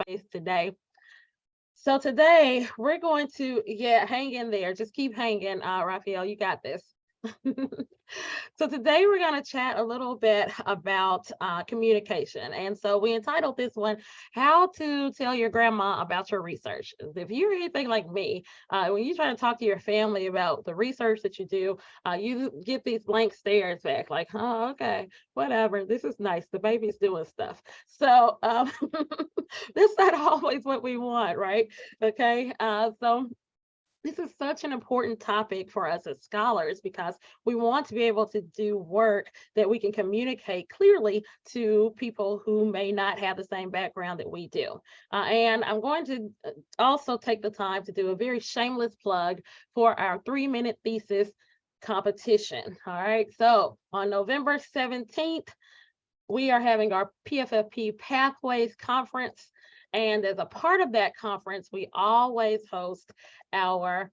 space today. So today we're going to, hang in there. Just keep hanging, Raphael, you got this. So today we're going to chat a little bit about communication. And so we entitled this one, How to Tell Your Grandma About Your Research. If you're anything like me, when you try to talk to your family about the research that you do, you get these blank stares back like, oh, okay, whatever. This is nice. The baby's doing stuff. So that's not always what we want, right? Okay. So this is such an important topic for us as scholars because we want to be able to do work that we can communicate clearly to people who may not have the same background that we do. And I'm going to also take the time to do a very shameless plug for our 3-minute thesis competition. All right, so on November 17th, we are having our PFFP Pathways Conference. And as a part of that conference, we always host our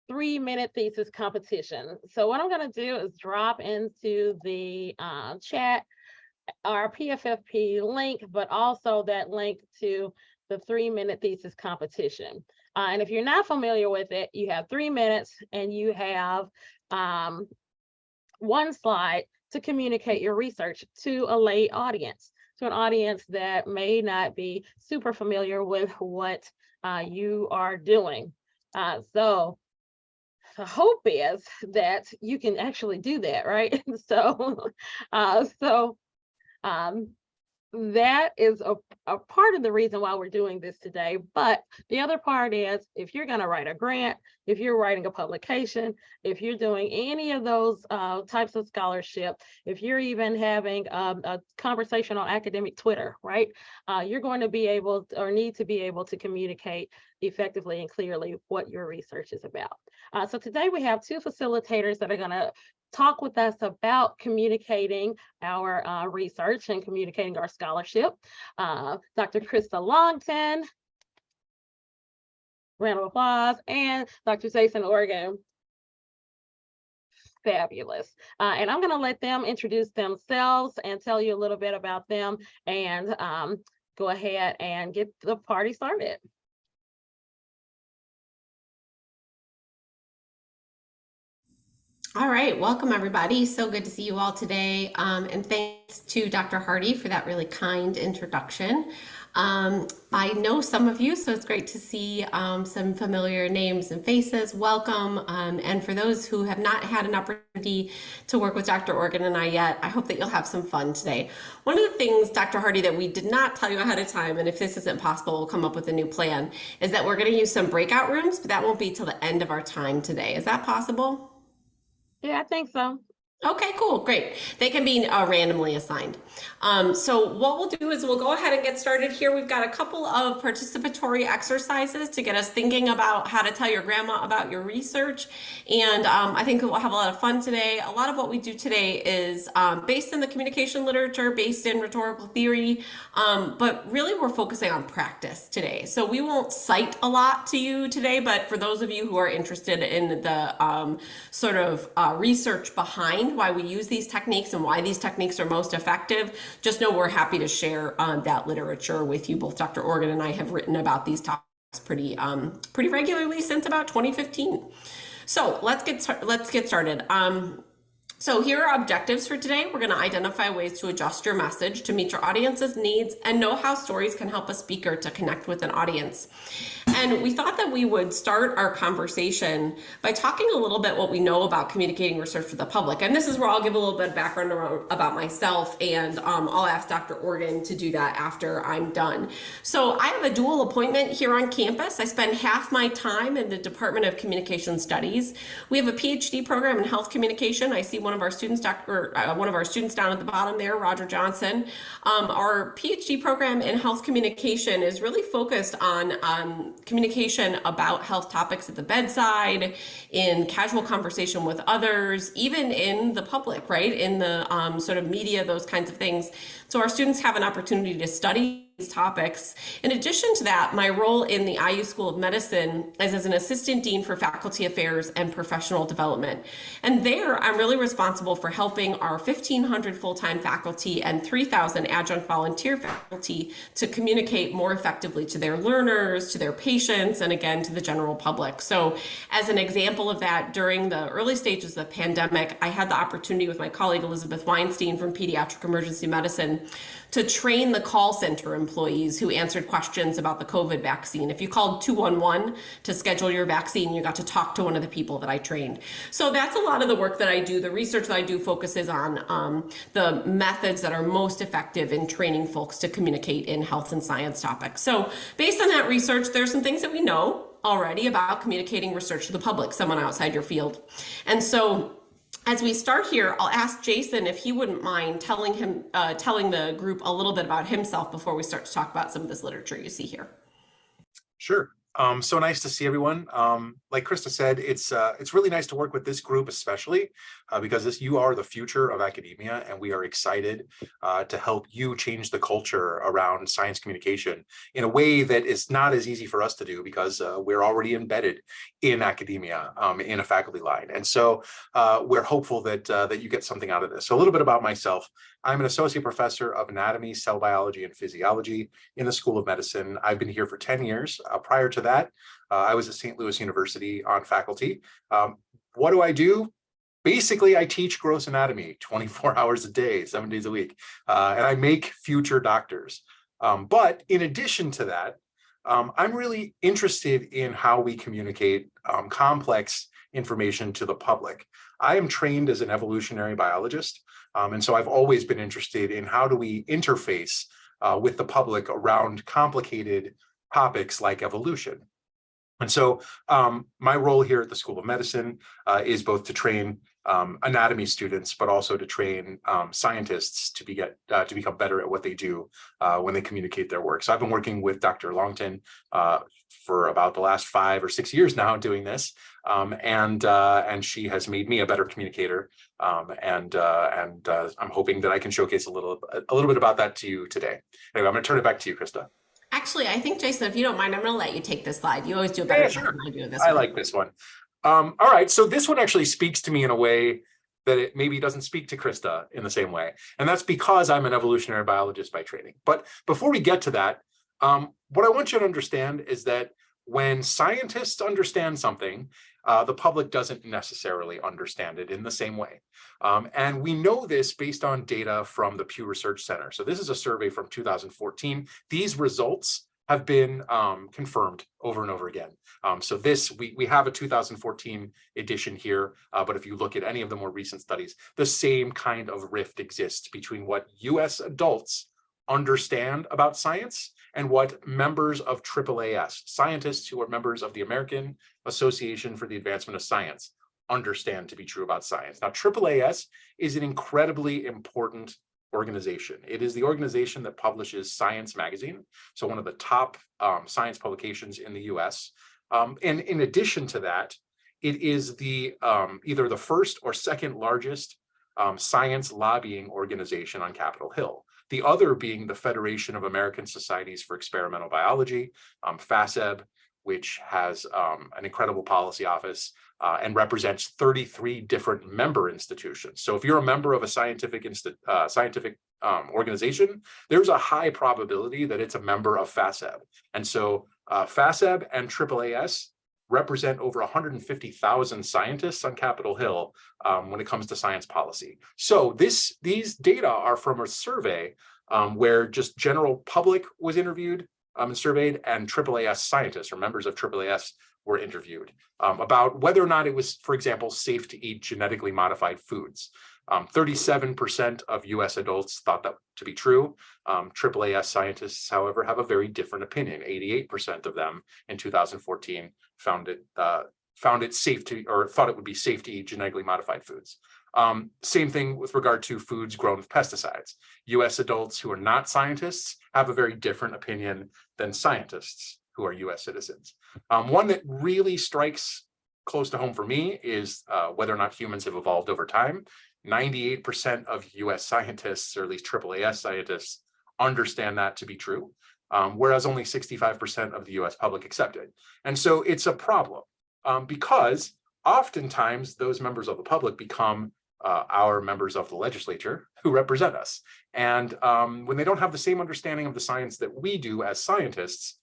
3-minute thesis competition. So what I'm going to do is drop into the chat our PFFP link, but also that link to the 3-minute thesis competition. And if you're not familiar with it, you have 3 minutes and you have 1 slide to communicate your research to a lay audience, to an audience that may not be super familiar with what you are doing. So the hope is that you can actually do that, right? That is a part of the reason why we're doing this today. But the other part is, if you're going to write a grant, if you're writing a publication, if you're doing any of those types of scholarship, if you're even having a conversation on academic Twitter, right? You're going to be able or need to be able to communicate effectively and clearly what your research is about. So today we have 2 facilitators that are going to talk with us about communicating our research and communicating our scholarship. Dr. Krista Longton, round of applause, and Dr. Jason Organ. Fabulous. And I'm going to let them introduce themselves and tell you a little bit about them and go ahead and get the party started. All right, welcome everybody. So good to see you all today. And thanks to Dr. Hardy for that really kind introduction. I know some of you, so it's great to see some familiar names and faces. Welcome. And for those who have not had an opportunity to work with Dr. Organ and I yet, I hope that you'll have some fun today. One of the things, Dr. Hardy, that we did not tell you ahead of time, and if this isn't possible, we'll come up with a new plan, is that we're going to use some breakout rooms, but that won't be till the end of our time today. Is that possible? Yeah, I think so. Okay, cool, great. They can be randomly assigned. So what we'll do is we'll go ahead and get started here. We've got a couple of participatory exercises to get us thinking about how to tell your grandma about your research. And I think we'll have a lot of fun today. A lot of what we do today is based in the communication literature, based in rhetorical theory, but really we're focusing on practice today. So we won't cite a lot to you today, but for those of you who are interested in the sort of research behind why we use these techniques and why these techniques are most effective, just know we're happy to share that literature with you. Both Dr. Organ and I have written about these topics pretty regularly since about 2015. So let's get started. So here are objectives for today. We're going to identify ways to adjust your message to meet your audience's needs and know how stories can help a speaker to connect with an audience. And we thought that we would start our conversation by talking a little bit what we know about communicating research with the public. And this is where I'll give a little bit of background about myself, and I'll ask Dr. Organ to do that after I'm done. So I have a dual appointment here on campus. I spend half my time in the Department of Communication Studies. We have a PhD program in health communication. I see one of our students, one of our students down at the bottom there, Roger Johnson. Our PhD program in health communication is really focused on communication about health topics at the bedside, in casual conversation with others, even in the public, right? In the sort of media, those kinds of things. So our students have an opportunity to study these topics. In addition to that, my role in the IU School of Medicine is as an assistant dean for faculty affairs and professional development. And there, I'm really responsible for helping our 1,500 full-time faculty and 3,000 adjunct volunteer faculty to communicate more effectively to their learners, to their patients, and again, to the general public. So as an example of that, during the early stages of the pandemic, I had the opportunity with my colleague Elizabeth Weinstein from Pediatric Emergency Medicine to train the call center employees who answered questions about the COVID vaccine. If you called 211 to schedule your vaccine, you got to talk to one of the people that I trained. So that's a lot of the work that I do. The research that I do focuses on the methods that are most effective in training folks to communicate in health and science topics. So based on that research, there's some things that we know already about communicating research to the public, someone outside your field. And so as we start here, I'll ask Jason if he wouldn't mind telling the group a little bit about himself before we start to talk about some of this literature you see here. Sure. So nice to see everyone. Like Krista said, it's really nice to work with this group, especially because you are the future of academia, and we are excited to help you change the culture around science communication in a way that is not as easy for us to do because we're already embedded in academia in a faculty line. And so we're hopeful that you get something out of this. So a little bit about myself. I'm an associate professor of anatomy, cell biology, and physiology in the School of Medicine. I've been here for 10 years. Prior to that, I was at St. Louis University on faculty. What do I do? Basically, I teach gross anatomy 24 hours a day, 7 days a week, and I make future doctors. But in addition to that, I'm really interested in how we communicate complex information to the public. I am trained as an evolutionary biologist, and so I've always been interested in how do we interface with the public around complicated topics like evolution. And so my role here at the School of Medicine is both to train anatomy students, but also to train scientists to become better at what they do when they communicate their work. So I've been working with Dr. Longton for about the last 5 or 6 years now doing this, and she has made me a better communicator. And I'm hoping that I can showcase a little bit about that to you today. Anyway, I'm going to turn it back to you, Krista. Actually, I think, Jason, if you don't mind, I'm going to let you take this slide. You always do a better job than I do this one. I like this one. All right, so this one actually speaks to me in a way that it maybe doesn't speak to Krista in the same way. And that's because I'm an evolutionary biologist by training. But before we get to that, what I want you to understand is that when scientists understand something, the public doesn't necessarily understand it in the same way. And we know this based on data from the Pew Research Center. So this is a survey from 2014. These results have been confirmed over and over again. So we have a 2014 edition here, but if you look at any of the more recent studies, the same kind of rift exists between what US adults understand about science and what members of AAAS, scientists who are members of the American Association for the Advancement of Science, understand to be true about science. Now, AAAS is an incredibly important organization. It is the organization that publishes Science magazine, so one of the top science publications in the US. And in addition to that, it is the either the first or second largest science lobbying organization on Capitol Hill. The other being the Federation of American Societies for Experimental Biology, FASEB, which has an incredible policy office and represents 33 different member institutions. So if you're a member of a scientific organization, there's a high probability that it's a member of FASEB. And so FASEB and AAAS represent over 150,000 scientists on Capitol Hill when it comes to science policy. So these data are from a survey where just general public was interviewed and surveyed, and AAAS scientists or members of AAAS were interviewed about whether or not it was, for example, safe to eat genetically modified foods. 37% of US adults thought that to be true. AAAS scientists, however, have a very different opinion. 88% of them in 2014 found it safe to, or thought it would be safe to eat genetically modified foods. Same thing with regard to foods grown with pesticides. US adults who are not scientists have a very different opinion than scientists who are US citizens. One that really strikes close to home for me is whether or not humans have evolved over time. 98% of US scientists, or at least AAAS scientists, understand that to be true, whereas only 65% of the US public accept it. And so it's a problem because oftentimes those members of the public become our members of the legislature who represent us. And when they don't have the same understanding of the science that we do as scientists,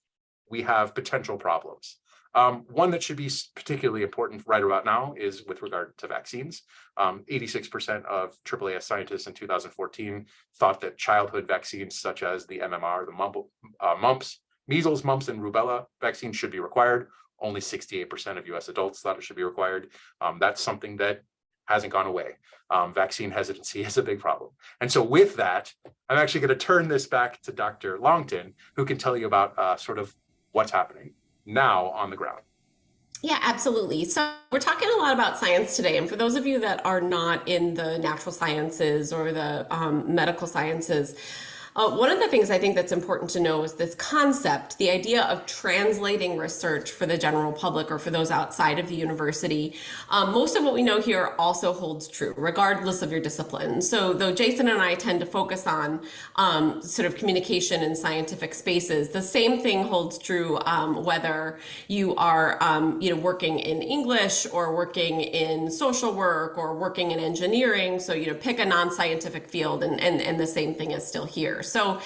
we have potential problems. One that should be particularly important right about now is with regard to vaccines. 86% of AAAS scientists in 2014 thought that childhood vaccines such as the MMR, the mumps, measles, mumps, and rubella vaccines should be required. Only 68% of US adults thought it should be required. That's something that hasn't gone away. Vaccine hesitancy is a big problem. And so with that, I'm actually going to turn this back to Dr. Longton, who can tell you about sort of what's happening now on the ground. Yeah, absolutely. So we're talking a lot about science today. And for those of you that are not in the natural sciences or the medical sciences, one of the things I think that's important to know is this concept, the idea of translating research for the general public or for those outside of the university. Most of what we know here also holds true, regardless of your discipline. So though Jason and I tend to focus on sort of communication in scientific spaces, the same thing holds true whether you are working in English or working in social work or working in engineering. So pick a non-scientific field and the same thing is still here. So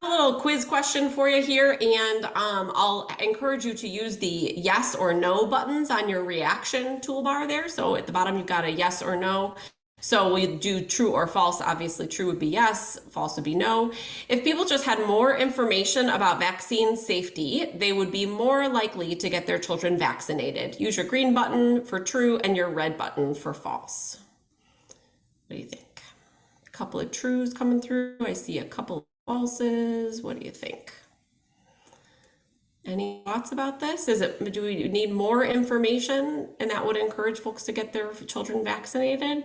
a little quiz question for you here, and I'll encourage you to use the yes or no buttons on your reaction toolbar there. So at the bottom, you've got a yes or no. So we do true or false. Obviously, true would be yes, false would be no. If people just had more information about vaccine safety, they would be more likely to get their children vaccinated. Use your green button for true and your red button for false. What do you think? Couple of trues coming through. I see a couple of falses. What do you think? Any thoughts about this? Do we need more information and that would encourage folks to get their children vaccinated?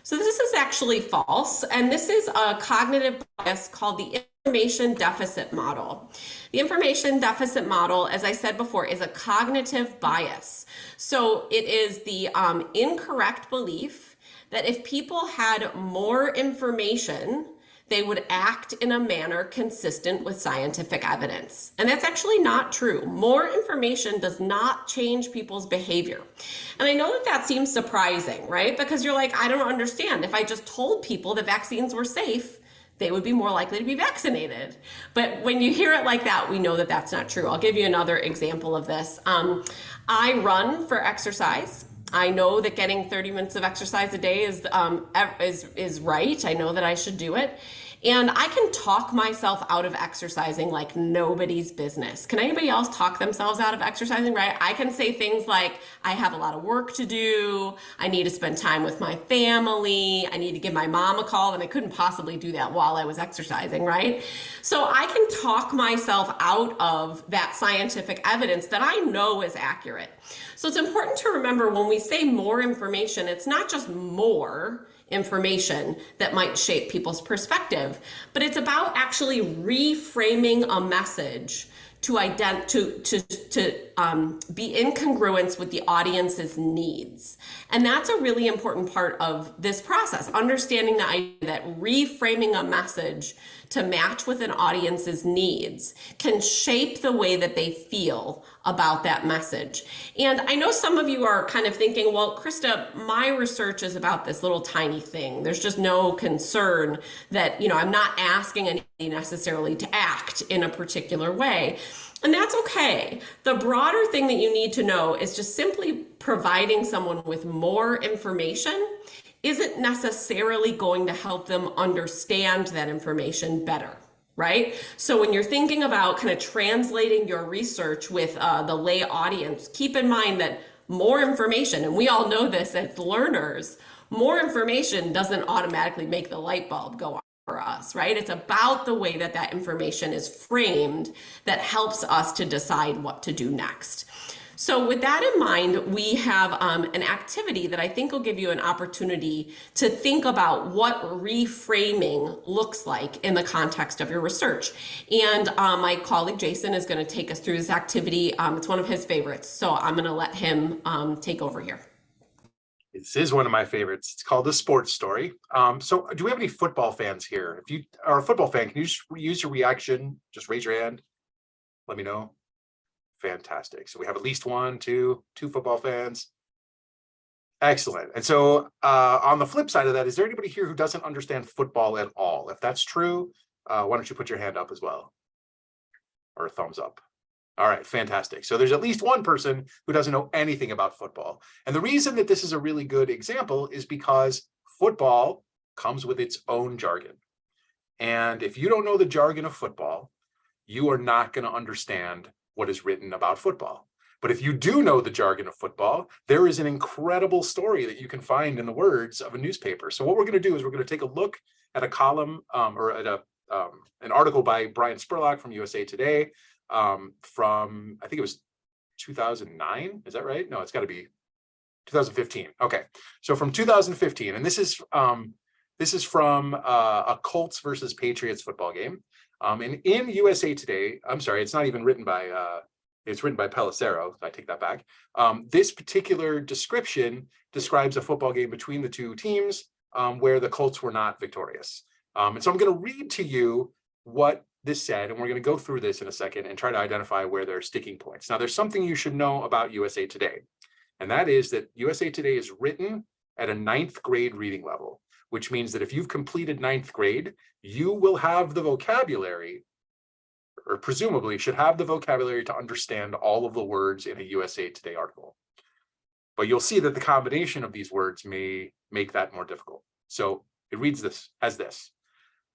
So this is actually false, and this is a cognitive bias called the information deficit model. The information deficit model, as I said before, is a cognitive bias. So it is the incorrect belief that if people had more information, they would act in a manner consistent with scientific evidence. And that's actually not true. More information does not change people's behavior. And I know that that seems surprising, right? Because you're like, I don't understand. If I just told people that vaccines were safe, they would be more likely to be vaccinated. But when you hear it like that, we know that that's not true. I'll give you another example of this. I run for exercise. I know that getting 30 minutes of exercise a day is right. I know that I should do it. And I can talk myself out of exercising like nobody's business. Can anybody else talk themselves out of exercising, right? I can say things like, I have a lot of work to do. I need to spend time with my family. I need to give my mom a call, and I couldn't possibly do that while I was exercising, right? So I can talk myself out of that scientific evidence that I know is accurate. So it's important to remember when we say more information, it's not just more information that might shape people's perspective, but it's about actually reframing a message to be in congruence with the audience's needs. And that's a really important part of this process, understanding the idea that reframing a message to match with an audience's needs can shape the way that they feel about that message. And I know some of you are kind of thinking, well, Krista, my research is about this little tiny thing. There's just no concern that, I'm not asking anybody necessarily to act in a particular way. And that's okay. The broader thing that you need to know is just simply providing someone with more information isn't necessarily going to help them understand that information better, right? So when you're thinking about kind of translating your research with the lay audience, keep in mind that more information, and we all know this as learners, more information doesn't automatically make the light bulb go on for us, right? It's about the way that that information is framed that helps us to decide what to do next. So with that in mind, we have an activity that I think will give you an opportunity to think about what reframing looks like in the context of your research. And my colleague Jason is going to take us through this activity. It's one of his favorites, so I'm going to let him take over here. This is one of my favorites. It's called A Sports Story. So do we have any football fans here? If you are a football fan, can you just use your reaction? Just raise your hand. Let me know. Fantastic. So we have at least two football fans. Excellent. And so on the flip side of that, is there anybody here who doesn't understand football at all? If that's true, why don't you put your hand up as well? Or a thumbs up. All right, fantastic. So there's at least one person who doesn't know anything about football. And the reason that this is a really good example is because football comes with its own jargon. And if you don't know the jargon of football, you are not going to understand what is written about football. But if you do know the jargon of football, there is an incredible story that you can find in the words of a newspaper. So what we're going to do is we're going to take a look at a column or at an article by Brian Spurlock from USA Today from, I think it was 2009. Is that right? No, it's got to be 2015. Okay. So from 2015, and this is from a Colts versus Patriots football game. And in USA Today, I'm sorry, it's not even written by, it's written by Pellicero. I take that back. This particular description describes a football game between the two teams where the Colts were not victorious. And so I'm going to read to you what this said, and we're going to go through this in a second and try to identify where there are sticking points. Now, there's something you should know about USA Today, and that is that USA Today is written at a 9th grade reading level, which means that if you've completed 9th grade, you will have the vocabulary, or presumably should have the vocabulary to understand all of the words in a USA Today article. But you'll see that the combination of these words may make that more difficult. So it reads this as this.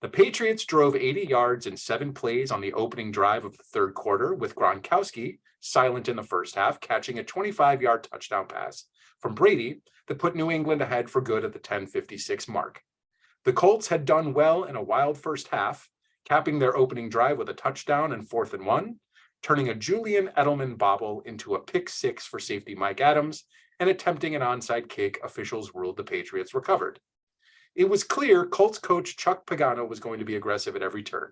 The Patriots drove 80 yards in 7 plays on the opening drive of the third quarter, with Gronkowski silent in the first half, catching a 25-yard touchdown pass from Brady that put New England ahead for good at the 10:56 mark. The Colts had done well in a wild first half, capping their opening drive with a touchdown and 4th and 1, turning a Julian Edelman bobble into a pick 6 for safety Mike Adams, and attempting an onside kick officials ruled the Patriots recovered. It was clear Colts coach Chuck Pagano was going to be aggressive at every turn.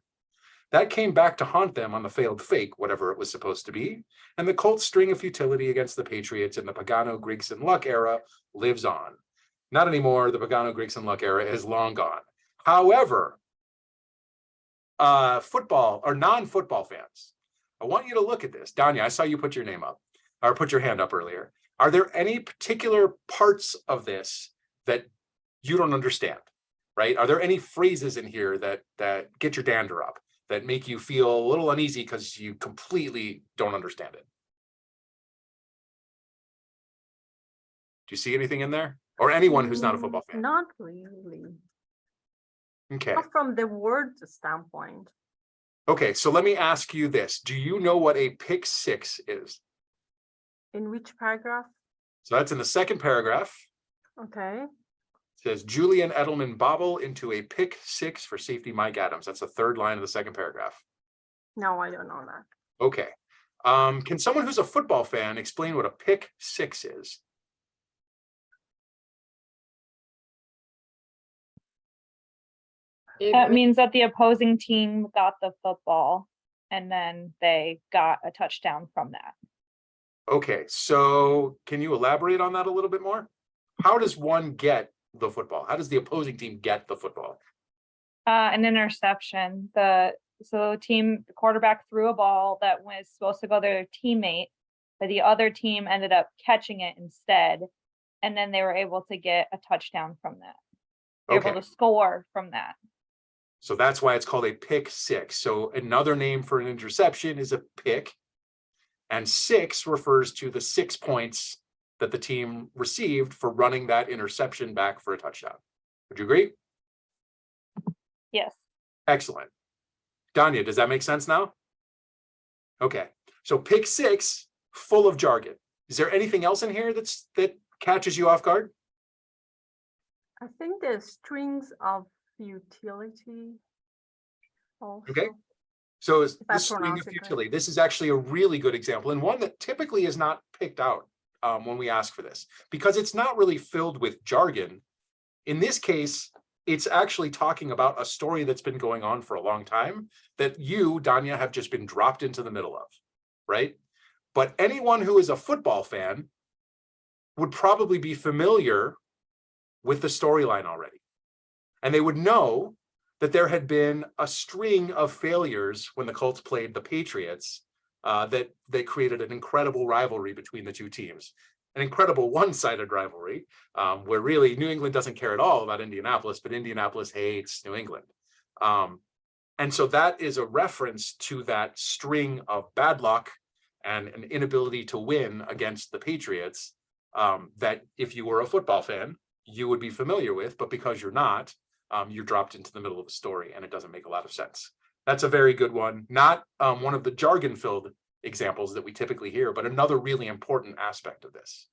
That came back to haunt them on the failed fake, whatever it was supposed to be, and the Colts' string of futility against the Patriots in the Pagano, Griggs, and Luck era lives on. Not anymore. The Pagano, Griggs, and Luck era is long gone. However, football or non-football fans, I want you to look at this. Danya, I saw you put your name up or put your hand up earlier. Are there any particular parts of this that you don't understand, right? Are there any phrases in here that get your dander up, that make you feel a little uneasy because you completely don't understand it? Do you see anything in there? Or anyone who's not a football fan? Not really. Okay. Not from the word standpoint. Okay, so let me ask you this. Do you know what a pick 6 is? In which paragraph? So that's in the second paragraph. Okay. It says Julian Edelman bobble into a pick 6 for safety Mike Adams. That's the third line of the second paragraph. No, I don't know that. Okay. Can someone who's a football fan explain what a pick 6 is? That means that the opposing team got the football and then they got a touchdown from that. Okay, so can you elaborate on that a little bit more? How does one get the football? How does the opposing team get the football? An interception. The quarterback threw a ball that was supposed to go to their teammate, but the other team ended up catching it instead, and then they were able to get a touchdown from that. They were able to score from that. So that's why it's called a pick 6. So another name for an interception is a pick, and 6 refers to the 6 points that the team received for running that interception back for a touchdown. Would you agree? Yes. Excellent. Danya, does that make sense now? Okay, so pick 6, full of jargon. Is there anything else in here that catches you off guard? I think there's strings of futility also. Okay. So If I the string of pronounce it futility, this is actually a really good example, and one that typically is not picked out when we ask for this, because it's not really filled with jargon. In this case, it's actually talking about a story that's been going on for a long time that you, Danya, have just been dropped into the middle of, right? But anyone who is a football fan would probably be familiar with the storyline already. And they would know that there had been a string of failures when the Colts played the Patriots that they created an incredible rivalry between the two teams. An incredible one-sided rivalry where really New England doesn't care at all about Indianapolis, but Indianapolis hates New England. And so that is a reference to that string of bad luck and an inability to win against the Patriots that if you were a football fan, you would be familiar with, but because you're not, you're dropped into the middle of the story and it doesn't make a lot of sense. That's a very good one. Not one of the jargon-filled examples that we typically hear, but another really important aspect of this.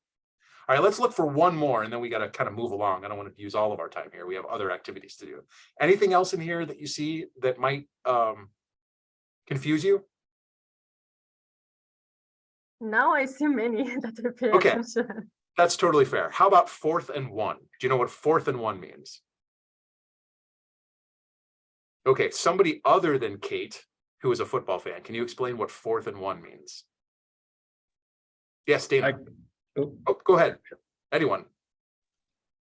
All right, let's look for one more and then we got to kind of move along. I don't want to use all of our time here. We have other activities to do. Anything else in here that you see that might confuse you? Now I see many that I pay Okay. attention. That's totally fair. How about 4th and 1? Do you know what 4th and 1 means? Okay, somebody other than Kate, who is a football fan, can you explain what 4th and 1 means? Yes, Dana. Oh, go ahead. Anyone.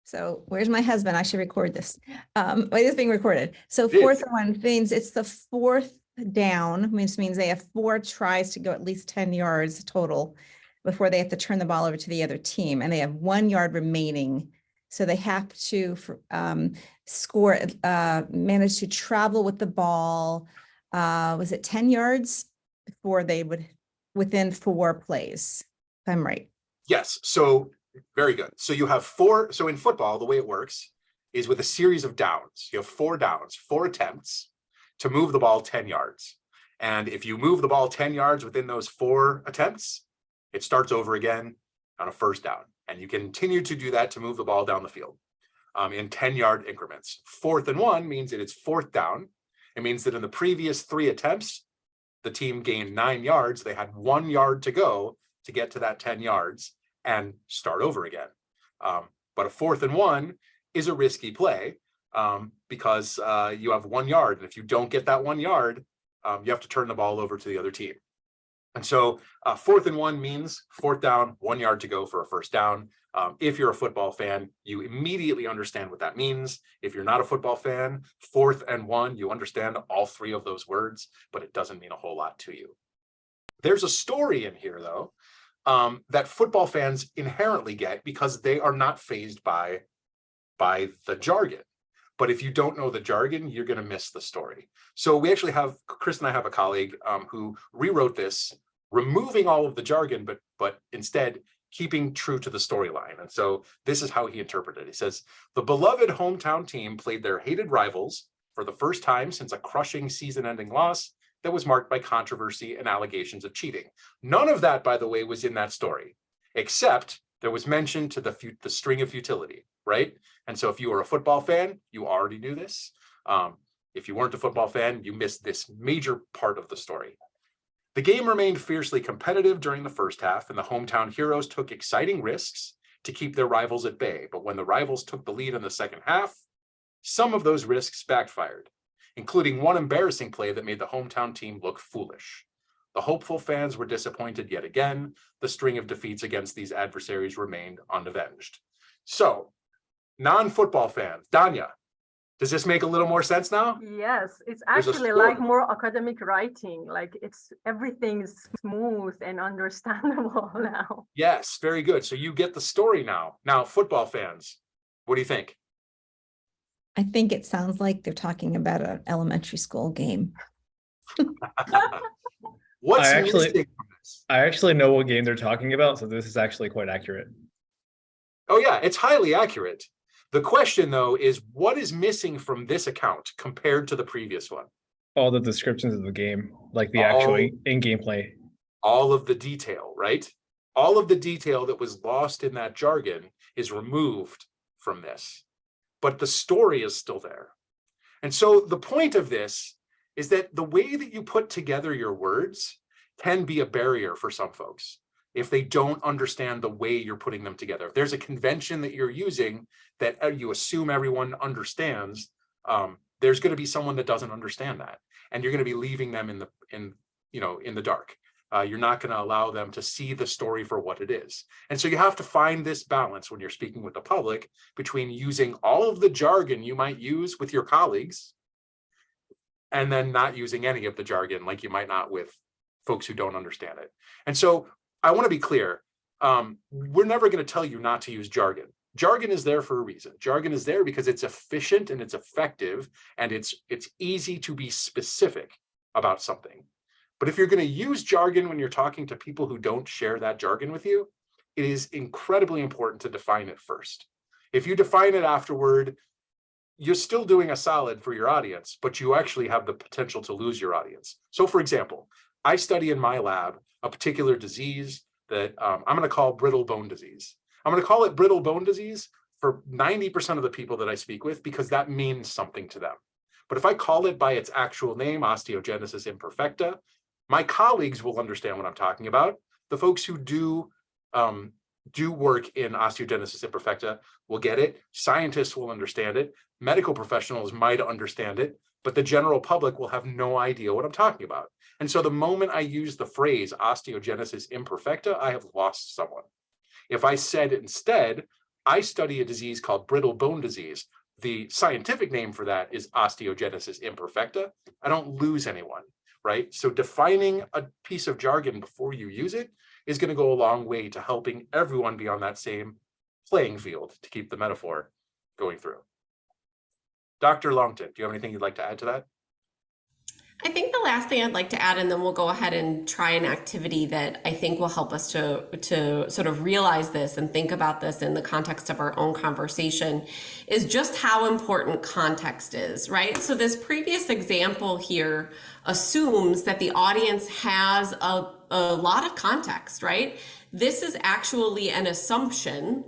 So where's my husband? I should record this. It is being recorded. So It is. 4th and 1 means it's the 4th down, which means they have 4 tries to go at least 10 yards total before they have to turn the ball over to the other team. And they have 1 yard remaining. So they have to manage to travel with the ball. Was it 10 yards before they would, within 4 plays, if I'm right? Yes, so very good. So you have 4, so in football, the way it works is with a series of downs. You have 4 downs, 4 attempts to move the ball 10 yards. And if you move the ball 10 yards within those 4 attempts, it starts over again on a first down. And you continue to do that to move the ball down the field in 10-yard increments. 4th and 1 means that it's 4th down. It means that in the previous 3 attempts, the team gained 9 yards. They had 1 yard to go to get to that 10 yards and start over again. But a 4th and 1 is a risky play because you have 1 yard. And if you don't get that 1 yard, you have to turn the ball over to the other team. And so 4th and 1 means 4th down, 1 yard to go for a first down. If you're a football fan, you immediately understand what that means. If you're not a football fan, 4th and 1, you understand all 3 of those words, but it doesn't mean a whole lot to you. There's a story in here, though, that football fans inherently get because they are not fazed by the jargon. But if you don't know the jargon, you're going to miss the story. So we actually have, Chris and I have a colleague who rewrote this, removing all of the jargon, but instead keeping true to the storyline. And so this is how he interpreted it. He says, the beloved hometown team played their hated rivals for the first time since a crushing season-ending loss that was marked by controversy and allegations of cheating. None of that, by the way, was in that story, except there was mention to the string of futility, right? And so if you were a football fan, you already knew this. If you weren't a football fan, you missed this major part of the story. The game remained fiercely competitive during the first half, and the hometown heroes took exciting risks to keep their rivals at bay. But when the rivals took the lead in the second half, some of those risks backfired, including one embarrassing play that made the hometown team look foolish. The hopeful fans were disappointed yet again. The string of defeats against these adversaries remained unavenged. So, non-football fans, Danya, does this make a little more sense now? Yes, it's There's a actually story. like more academic writing. Like everything is smooth and understandable now. Yes, very good. So you get the story now. Now, football fans, what do you think? I think it sounds like they're talking about an elementary school game. What's I actually- missing from this? I actually know what game they're talking about, so this is actually quite accurate. Oh yeah, it's highly accurate. The question though is what is missing from this account compared to the previous one? All the descriptions of the game, like the All- actual in-game play. All of the detail, right? All of the detail that was lost in that jargon is removed from this, but the story is still there. And so the point of this is that the way that you put together your words can be a barrier for some folks if they don't understand the way you're putting them together. If there's a convention that you're using that you assume everyone understands, there's going to be someone that doesn't understand that, and you're going to be leaving them in the dark. You're not going to allow them to see the story for what it is. And so you have to find this balance when you're speaking with the public between using all of the jargon you might use with your colleagues and then not using any of the jargon like you might not with folks who don't understand it. And so I want to be clear. We're never going to tell you not to use jargon. Jargon is there for a reason. Jargon is there because it's efficient and it's effective and it's easy to be specific about something. But if you're going to use jargon when you're talking to people who don't share that jargon with you, it is incredibly important to define it first. If you define it afterward, you're still doing a solid for your audience, but you actually have the potential to lose your audience. So for example, I study in my lab a particular disease that I'm going to call brittle bone disease. I'm going to call it brittle bone disease for 90% of the people that I speak with because that means something to them. But if I call it by its actual name, osteogenesis imperfecta, my colleagues will understand what I'm talking about. The folks who do work in osteogenesis imperfecta will get it. Scientists will understand it. Medical professionals might understand it, but the general public will have no idea what I'm talking about. And so the moment I use the phrase osteogenesis imperfecta, I have lost someone. If I said instead, I study a disease called brittle bone disease, the scientific name for that is osteogenesis imperfecta, I don't lose anyone, right? So defining a piece of jargon before you use it is going to go a long way to helping everyone be on that same playing field, to keep the metaphor going through. Dr. Longton, do you have anything you'd like to add to that? I think the last thing I'd like to add, and then we'll go ahead and try an activity that I think will help us to sort of realize this and think about this in the context of our own conversation, is just how important context is, right? So this previous example here assumes that the audience has a lot of context, right? This is actually an assumption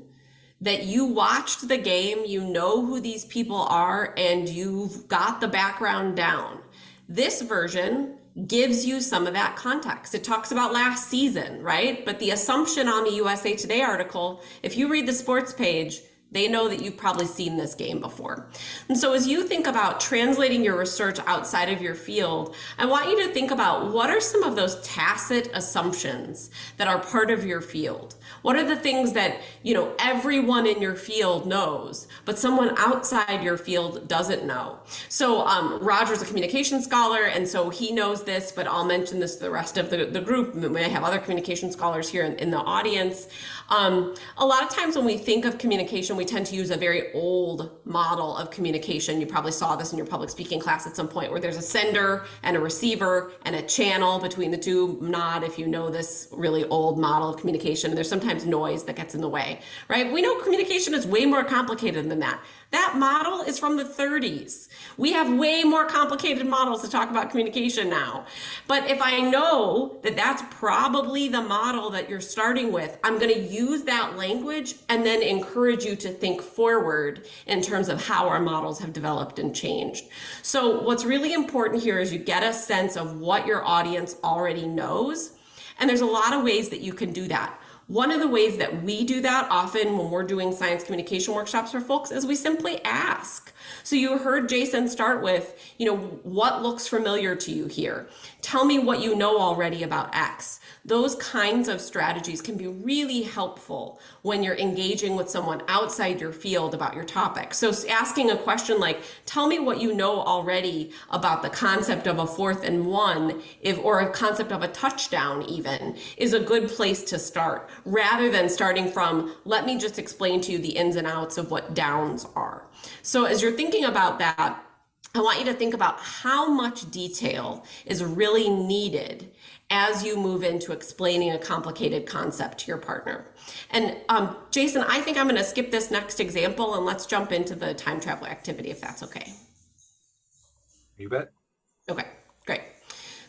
that you watched the game, you know who these people are, and you've got the background down. This version gives you some of that context. It talks about last season, right? But the assumption on the USA Today article, if you read the sports page, they know that you've probably seen this game before. And so as you think about translating your research outside of your field, I want you to think about what are some of those tacit assumptions that are part of your field? What are the things that, you know, everyone in your field knows, but someone outside your field doesn't know? So Roger's a communication scholar, and so he knows this, but I'll mention this to the rest of the group. We may have other communication scholars here in the audience. A lot of times when we think of communication, we tend to use a very old model of communication. You probably saw this in your public speaking class at some point, where there's a sender and a receiver and a channel between the two. Nod if you know this really old model of communication. And there's sometimes noise that gets in the way, right? We know communication is way more complicated than that. That model is from the 30s. We have way more complicated models to talk about communication now. But if I know that that's probably the model that you're starting with, I'm going to use that language and then encourage you to think forward in terms of how our models have developed and changed. So what's really important here is you get a sense of what your audience already knows. And there's a lot of ways that you can do that. One of the ways that we do that often when we're doing science communication workshops for folks is we simply ask. So you heard Jason start with, you know, what looks familiar to you here? Tell me what you know already about X. Those kinds of strategies can be really helpful when you're engaging with someone outside your field about your topic. So asking a question like, tell me what you know already about the concept of a 4th and 1, or a concept of a touchdown even, is a good place to start, rather than starting from, let me just explain to you the ins and outs of what downs are. So as you're thinking about that, I want you to think about how much detail is really needed as you move into explaining a complicated concept to your partner. And Jason, I think I'm going to skip this next example and let's jump into the time travel activity, if that's okay. You bet. Okay, great.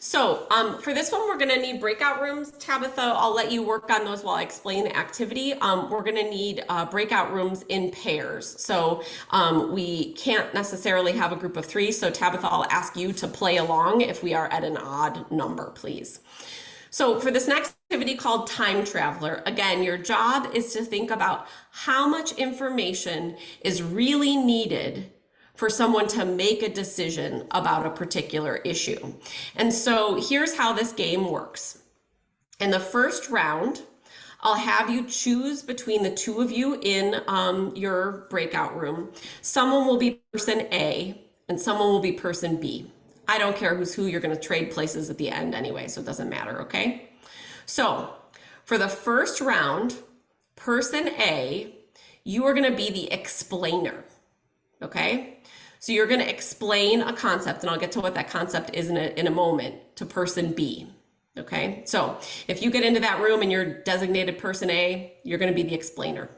So for this one, we're going to need breakout rooms. Tabitha, I'll let you work on those while I explain the activity. We're going to need breakout rooms in pairs. So we can't necessarily have a group of 3. So Tabitha, I'll ask you to play along if we are at an odd number, please. So for this next activity called Time Traveler, again, your job is to think about how much information is really needed for someone to make a decision about a particular issue. And so here's how this game works. In the first round, I'll have you choose between the two of you in your breakout room. Someone will be person A and someone will be person B. I don't care who's who, you're going to trade places at the end anyway, so it doesn't matter, okay? So for the first round, person A, you are going to be the explainer, okay? So you're going to explain a concept, and I'll get to what that concept is in a moment, to person B. Okay, so if you get into that room and you're designated person A, you're going to be the explainer.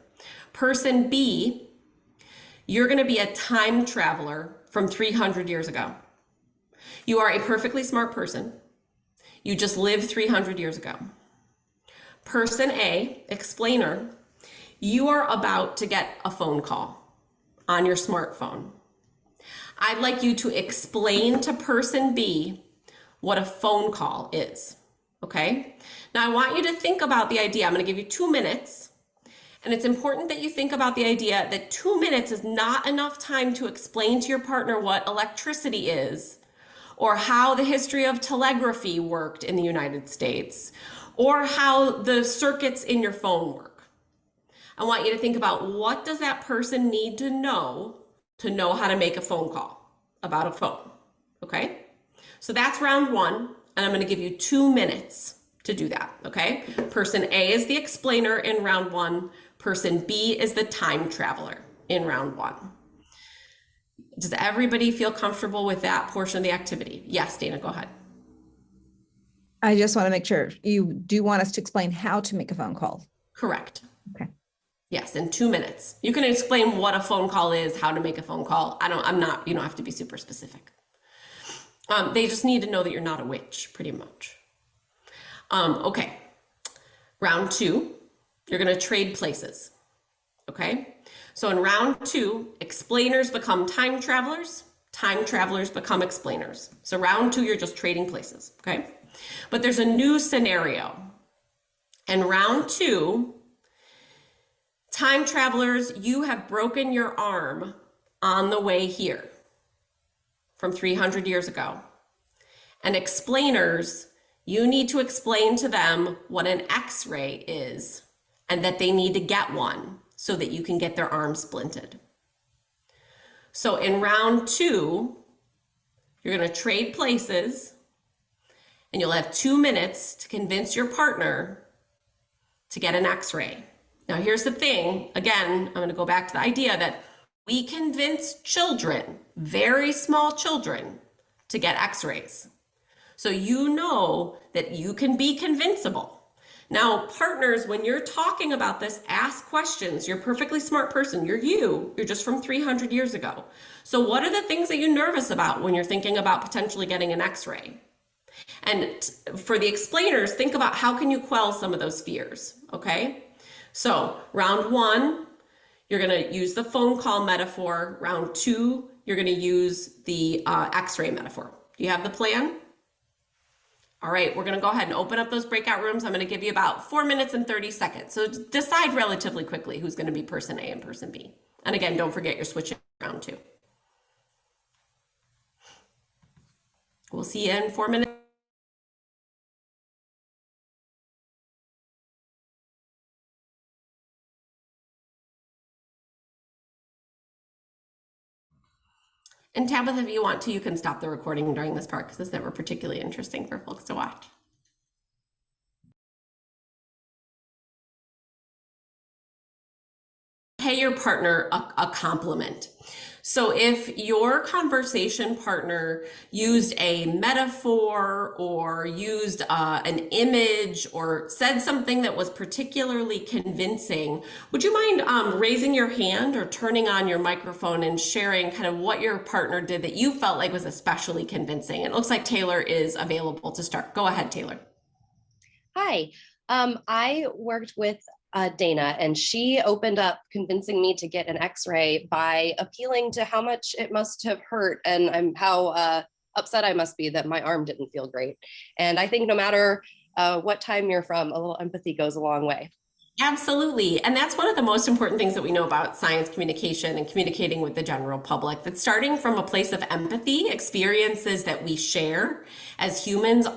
Person B, you're going to be a time traveler from 300 years ago. You are a perfectly smart person. You just lived 300 years ago. Person A, explainer, you are about to get a phone call on your smartphone. I'd like you to explain to person B what a phone call is. Okay, now I want you to think about the idea. I'm going to give you 2 minutes, and it's important that you think about the idea that 2 minutes is not enough time to explain to your partner what electricity is, or how the history of telegraphy worked in the United States, or how the circuits in your phone work. I want you to think about, what does that person need to know how to make a phone call about a phone, okay? So that's round one. And I'm going to give you 2 minutes to do that, okay? Person A is the explainer in round one. Person B is the time traveler in round one. Does everybody feel comfortable with that portion of the activity? Yes, Dana, go ahead. I just want to make sure you do want us to explain how to make a phone call. Correct. Okay. Yes, in 2 minutes. You can explain what a phone call is, how to make a phone call. You don't have to be super specific. They just need to know that you're not a witch, pretty much. Okay, round two, you're going to trade places. Okay, so in round two, explainers become time travelers become explainers. So round two, you're just trading places. Okay, but there's a new scenario. In round two, time travelers, you have broken your arm on the way here from 300 years ago. And explainers, you need to explain to them what an X-ray is and that they need to get one so that you can get their arm splinted. So in round two, you're going to trade places and you'll have 2 minutes to convince your partner to get an X-ray. Now here's the thing, again, I'm going to go back to the idea that we convince children, very small children, to get X-rays. So you know that you can be convincible. Now, partners, when you're talking about this, ask questions. You're a perfectly smart person. You're just from 300 years ago. So what are the things that you're nervous about when you're thinking about potentially getting an X-ray? And for the explainers, think about how can you quell some of those fears, okay? So round one, you're going to use the phone call metaphor. Round two, you're going to use the X-ray metaphor. Do you have the plan? All right, we're going to go ahead and open up those breakout rooms. I'm going to give you about 4 minutes and 30 seconds. So decide relatively quickly who's going to be person A and person B. And again, don't forget you're switching round two. We'll see you in 4 minutes. And Tabitha, if you want to, you can stop the recording during this part because it's never particularly interesting for folks to watch. Pay your partner a compliment. So if your conversation partner used a metaphor or used an image or said something that was particularly convincing, would you mind raising your hand or turning on your microphone and sharing kind of what your partner did that you felt like was especially convincing? It looks like Taylor is available to start. Go ahead, Taylor. Hi, I worked with Dana, and she opened up convincing me to get an X-ray by appealing to how much it must have hurt and how upset I must be that my arm didn't feel great. And I think no matter what time you're from, a little empathy goes a long way. Absolutely. And that's one of the most important things that we know about science communication and communicating with the general public. That starting from a place of empathy, experiences that we share as humans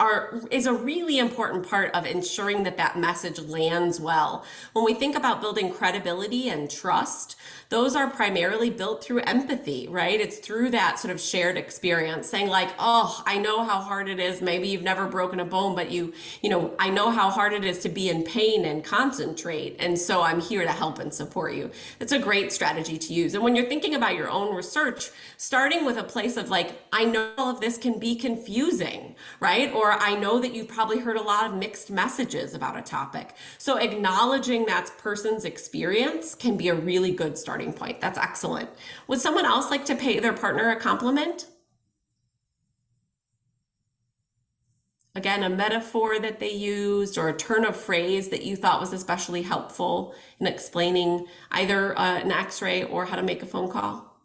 is a really important part of ensuring that that message lands well. When we think about building credibility and trust, those are primarily built through empathy, right? It's through that sort of shared experience, saying like, oh, I know how hard it is. Maybe you've never broken a bone, but I know how hard it is to be in pain and concentrate. And so I'm here to help and support you. It's a great strategy to use. And when you're thinking about your own research, starting with a place of like, I know all of this can be confusing, right? Or I know that you've probably heard a lot of mixed messages about a topic. So acknowledging that person's experience can be a really good starting point. That's excellent. Would someone else like to pay their partner a compliment? Again, a metaphor that they used or a turn of phrase that you thought was especially helpful in explaining either an x-ray or how to make a phone call?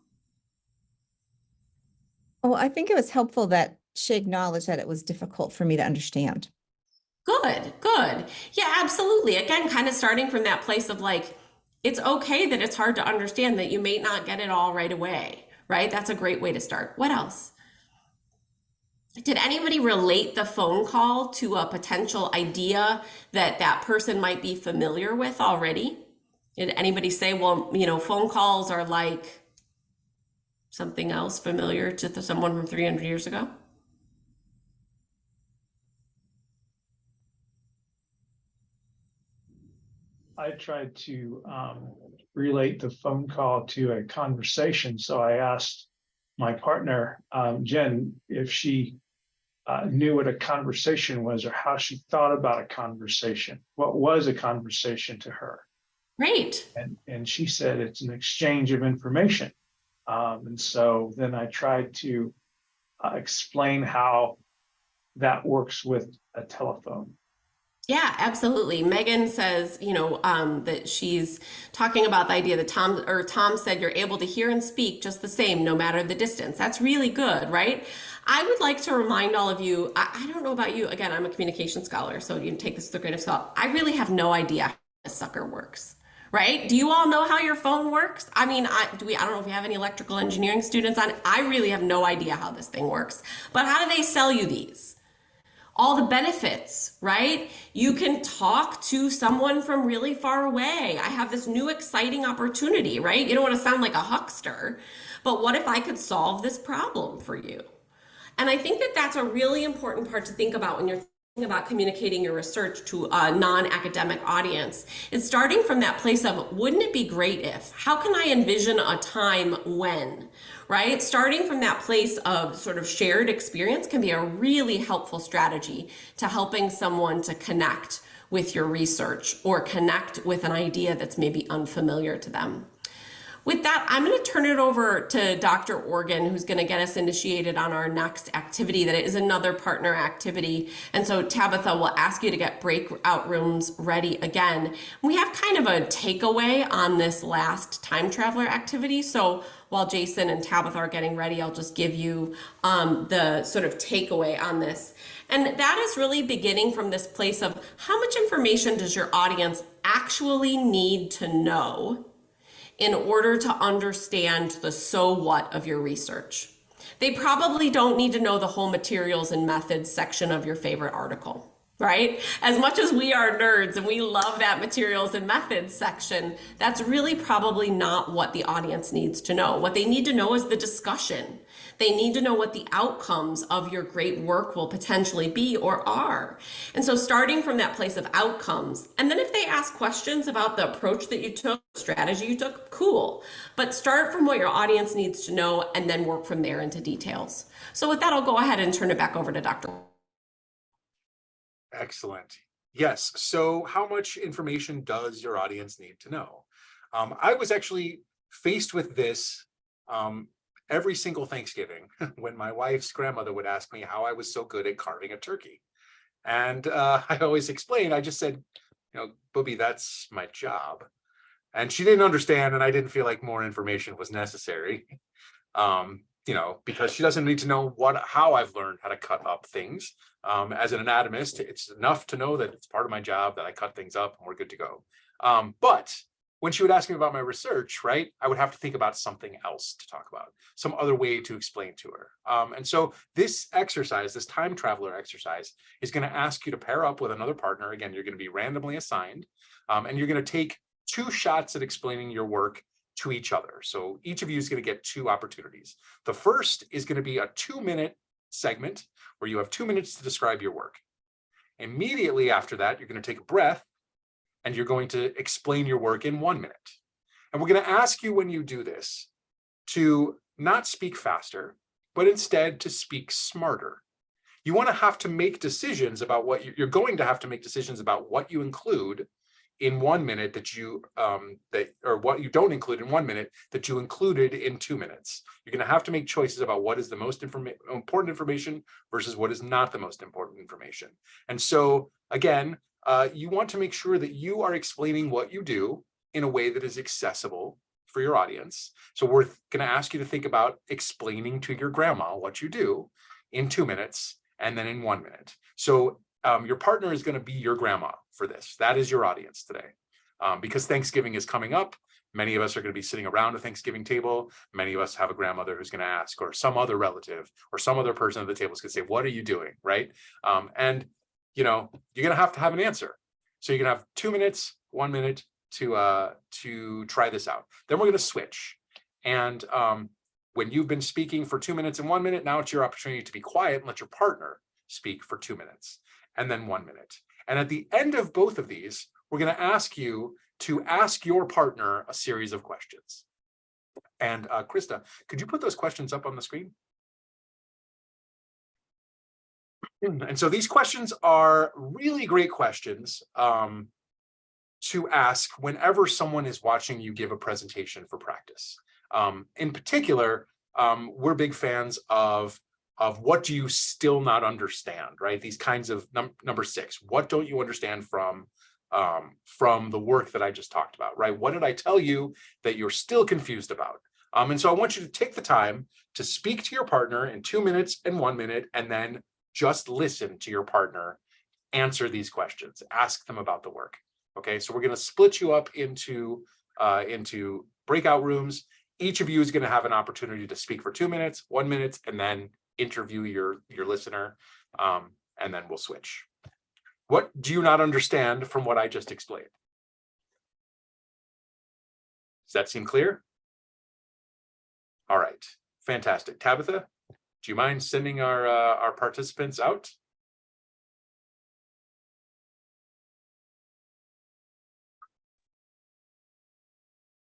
Oh, I think it was helpful that she acknowledged that it was difficult for me to understand. Good, good. Yeah, absolutely. Again, kind of starting from that place of like, it's okay that it's hard to understand, that you may not get it all right away, right? That's a great way to start. What else? Did anybody relate the phone call to a potential idea that that person might be familiar with already? Did anybody say, well, phone calls are like something else familiar to someone from 300 years ago? I tried to relate the phone call to a conversation. So I asked my partner, Jen, if she knew what a conversation was or how she thought about a conversation. What was a conversation to her? Great. And she said it's an exchange of information. And so then I tried to explain how that works with a telephone. Yeah, absolutely. Megan says, that she's talking about the idea that Tom said you're able to hear and speak just the same, no matter the distance. That's really good, right? I would like to remind all of you, I don't know about you, again, I'm a communication scholar, so you can take this with a grain of salt. I really have no idea how this sucker works, right? Do you all know how your phone works? I mean, I don't know if you have any electrical engineering students on. I really have no idea how this thing works. But how do they sell you these? All the benefits, right? You can talk to someone from really far away. I have this new exciting opportunity, right? You don't want to sound like a huckster, but what if I could solve this problem for you? And I think that that's a really important part to think about when you're thinking about communicating your research to a non-academic audience. It's starting from that place of, wouldn't it be great if? How can I envision a time when? Right? Starting from that place of sort of shared experience can be a really helpful strategy to helping someone to connect with your research or connect with an idea that's maybe unfamiliar to them. With that, I'm going to turn it over to Dr. Organ, who's going to get us initiated on our next activity that is another partner activity. And so Tabitha will ask you to get breakout rooms ready again. We have kind of a takeaway on this last time traveler activity. So while Jason and Tabitha are getting ready, I'll just give you the sort of takeaway on this. And that is really beginning from this place of how much information does your audience actually need to know in order to understand the so what of your research. They probably don't need to know the whole materials and methods section of your favorite article, right? As much as we are nerds and we love that materials and methods section, that's really probably not what the audience needs to know. What they need to know is the discussion. They need to know what the outcomes of your great work will potentially be or are. And so starting from that place of outcomes, and then if they ask questions about the approach that you took, strategy you took, cool. But start from what your audience needs to know and then work from there into details. So with that, I'll go ahead and turn it back over to Dr. Excellent. Yes. So how much information does your audience need to know? I was actually faced with this every single Thanksgiving when my wife's grandmother would ask me how I was so good at carving a turkey. And I always explained, I just said, Booby, that's my job. And she didn't understand, and I didn't feel like more information was necessary. Because she doesn't need to know how I've learned how to cut up things. As an anatomist, it's enough to know that it's part of my job that I cut things up and we're good to go. But when she would ask me about my research, right, I would have to think about something else to talk about, some other way to explain to her. And so this exercise, this time traveler exercise, is going to ask you to pair up with another partner. Again, you're going to be randomly assigned, and you're going to take 2 shots at explaining your work to each other. So each of you is going to get 2 opportunities. The first is going to be a 2-minute segment where you have 2 minutes to describe your work. Immediately after that, you're going to take a breath and you're going to explain your work in 1 minute. And we're going to ask you when you do this to not speak faster, but instead to speak smarter. You want to have to make decisions about what you're going to have to make decisions about what you include in 1 minute that you or what you don't include in 1 minute that you included in 2 minutes. You're going to have to make choices about what is the most important information versus what is not the most important information. And so again, you want to make sure that you are explaining what you do in a way that is accessible for your audience. So we're going to ask you to think about explaining to your grandma what you do in 2 minutes and then in 1 minute. So your partner is going to be your grandma for this. That is your audience today. Because Thanksgiving is coming up, many of us are going to be sitting around a Thanksgiving table. Many of us have a grandmother who's going to ask, or some other relative, or some other person at the table is going to say, "What are you doing?" Right? And you know, you're going to have an answer. So you're going to have 2 minutes, 1 minute to try this out. Then we're going to switch. And when you've been speaking for 2 minutes and 1 minute, now it's your opportunity to be quiet and let your partner speak for 2 minutes and then 1 minute. And at the end of both of these, we're going to ask you to ask your partner a series of questions. And Krista, could you put those questions up on the screen? And so these questions are really great questions to ask whenever someone is watching you give a presentation for practice. In particular, we're big fans of what do you still not understand, right? These kinds of number 6, what don't you understand from the work that I just talked about, right? What did I tell you that you're still confused about? And so I want you to take the time to speak to your partner in 2 minutes and 1 minute, and then just listen to your partner answer these questions, ask them about the work. Okay, so we're going to split you up into breakout rooms. Each of you is going to have an opportunity to speak for 2 minutes, 1 minute, and then interview your listener, and then we'll switch. What do you not understand from what I just explained? Does that seem clear? All right, fantastic. Tabitha, do you mind sending our participants out?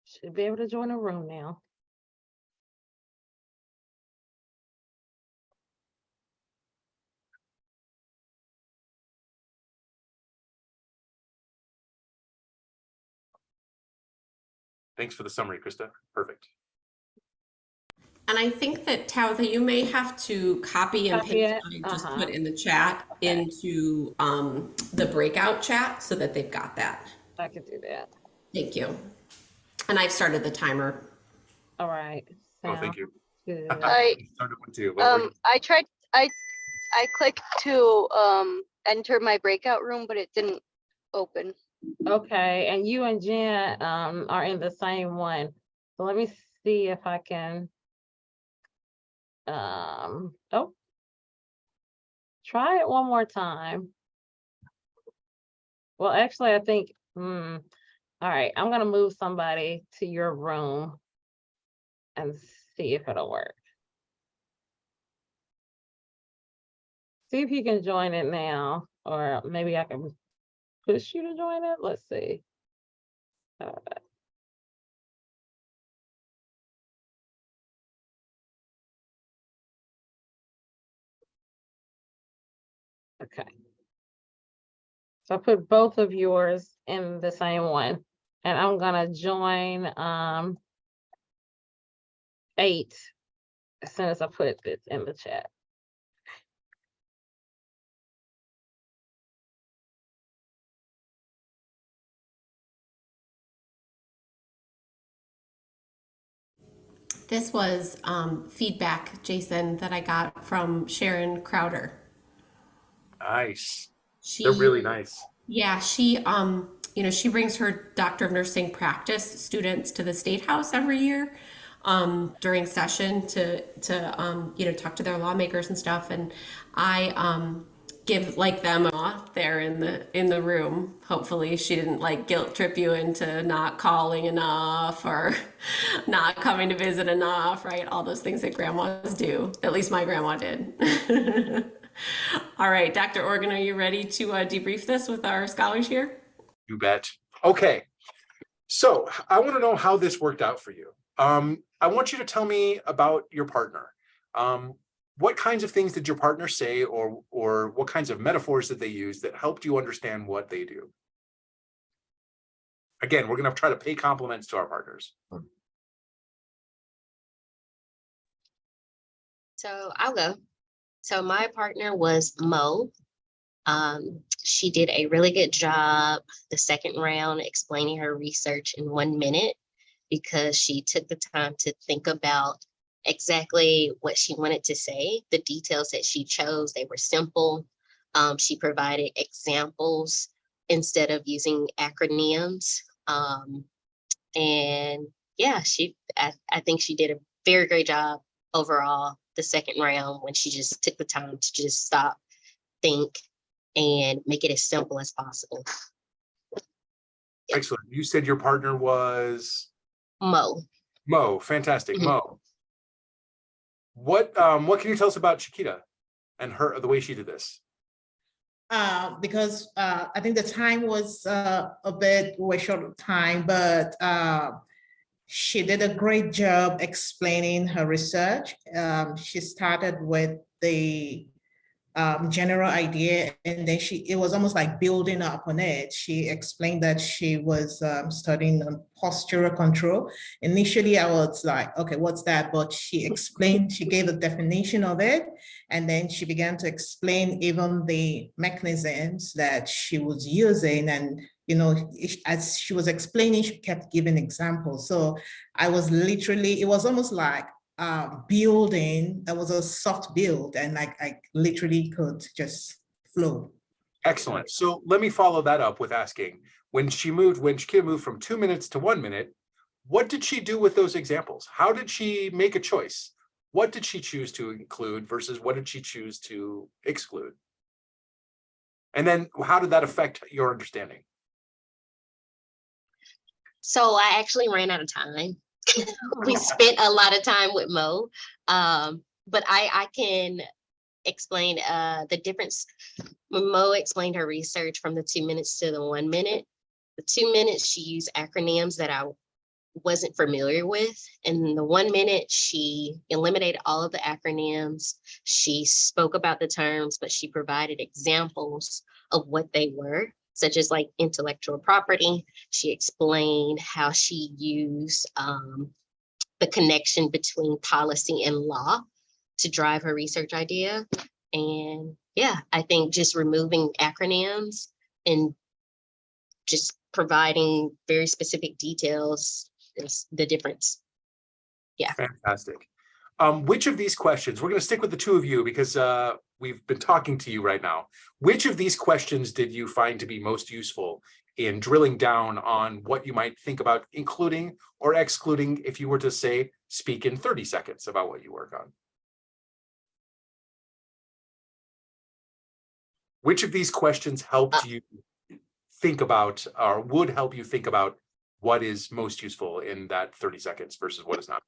Should be able to join a room now. Thanks for the summary, Krista. Perfect. And I think that Tabitha, you may have to copy and Copy paste it. what I just Uh-huh. put in the chat Okay. into the breakout chat so that they've got that. I could do that. Thank you. And I've started the timer. All right. Oh, thank you. Good. I Started one too. What were you- I tried I clicked to enter my breakout room, but it didn't open. Okay, and you and Jen are in the same one. So let me see if I can oh, try it one more time. Well, actually, I think all right, I'm gonna move somebody to your room and see if it'll work. See if you can join it now, or maybe I can push you to join it. Let's see. Okay. So I put both of yours in the same one, and I'm gonna join 8 as soon as I put this in the chat. This was feedback, Jason, that I got from Sharon Crowder. Nice. She, They're really nice. yeah, she she brings her Doctor of Nursing practice students to the State House every year during session to talk to their lawmakers and stuff. And I give like them off there in the room. Hopefully she didn't like guilt trip you into not calling enough or not coming to visit enough, right? All those things that grandmas do. At least my grandma did. All right, Dr. Organ, are you ready to debrief this with our scholars here? You bet. Okay. So I want to know how this worked out for you. I want you to tell me about your partner. What kinds of things did your partner say, or what kinds of metaphors did they use that helped you understand what they do? Again, we're going to try to pay compliments to our partners. So I'll go. So my partner was Mo. She did a really good job the second round explaining her research in 1 minute because she took the time to think about exactly what she wanted to say. The details that she chose, they were simple. She provided examples instead of using acronyms. And yeah, I think she did a very great job overall the second round when she just took the time to just stop, think, and make it as simple as possible. Excellent. You said your partner was Mo. Mo. Fantastic. Mo. What can you tell us about Chiquita and the way she did this? Because I think the time was we're short of time, but she did a great job explaining her research. She started with the general idea, and then it was almost like building up on it. She explained that she was studying postural control. Initially, I was like, okay, what's that? But she explained, she gave a definition of it, and then she began to explain even the mechanisms that she was using. And as she was explaining, she kept giving examples. So I was literally, it was almost like building, that was a soft build, and like I literally could just flow. Excellent. So let me follow that up with asking, when Chiquita moved from 2 minutes to 1 minute, what did she do with those examples? How did she make a choice? What did she choose to include versus what did she choose to exclude? And then how did that affect your understanding? So I actually ran out of time. We spent a lot of time with Mo, but I can explain the difference. When Mo explained her research from the 2 minutes to the 1 minute, the 2 minutes she used acronyms that I wasn't familiar with. In the 1 minute, she eliminated all of the acronyms. She spoke about the terms, but she provided examples of what they were, such as like intellectual property. She explained how she used the connection between policy and law to drive her research idea. And yeah, I think just removing acronyms and just providing very specific details is the difference. Yeah. Fantastic. Which of these questions, we're going to stick with the two of you because we've been talking to you right now. Which of these questions did you find to be most useful in drilling down on what you might think about including or excluding if you were to say, speak in 30 seconds about what you work on? Which of these questions helped you think about, or would help you think about what is most useful in that 30 seconds versus what is not?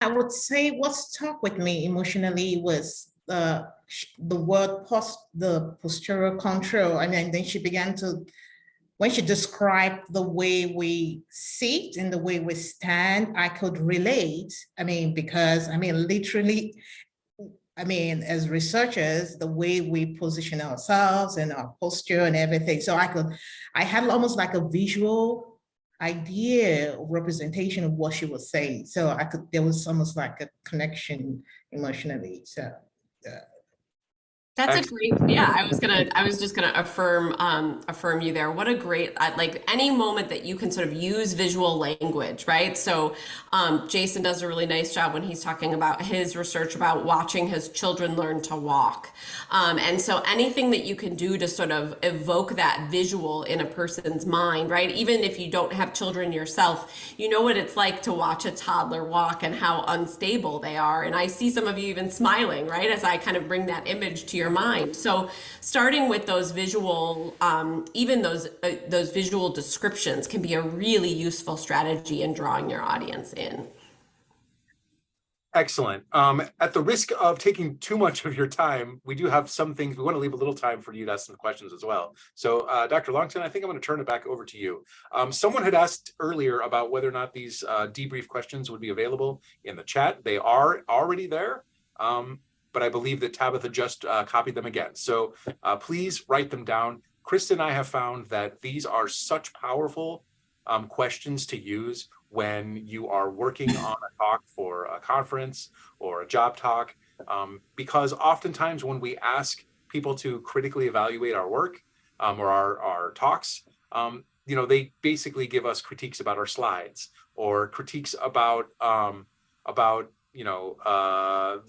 I would say what stuck with me emotionally was the word the postural control. I mean, then she began to, when she described the way we sit and the way we stand, I could relate. I mean, because I mean, literally, I mean, as researchers, the way we position ourselves and our posture and everything. So I had almost like a visual idea or representation of what she was saying. So there was almost like a connection emotionally. So That's a great, yeah, I was just gonna affirm you there. What a great, like any moment that you can sort of use visual language, right? So, Jason does a really nice job when he's talking about his research about watching his children learn to walk. And so anything that you can do to sort of evoke that visual in a person's mind, right? Even if you don't have children yourself, you know what it's like to watch a toddler walk and how unstable they are. And I see some of you even smiling, right? As I kind of bring that image to your mind. So starting with those visual, even those visual descriptions can be a really useful strategy in drawing your audience in. Excellent. At the risk of taking too much of your time, we do have some things, we want to leave a little time for you to ask some questions as well. So Dr. Longton, I think I'm going to turn it back over to you. Someone had asked earlier about whether or not these debrief questions would be available in the chat. They are already there, but I believe that Tabitha just copied them again. So please write them down. Krista and I have found that these are such powerful questions to use when you are working on a talk for a conference or a job talk, because oftentimes when we ask people to critically evaluate our work or our talks, you know, they basically give us critiques about our slides or critiques about you know,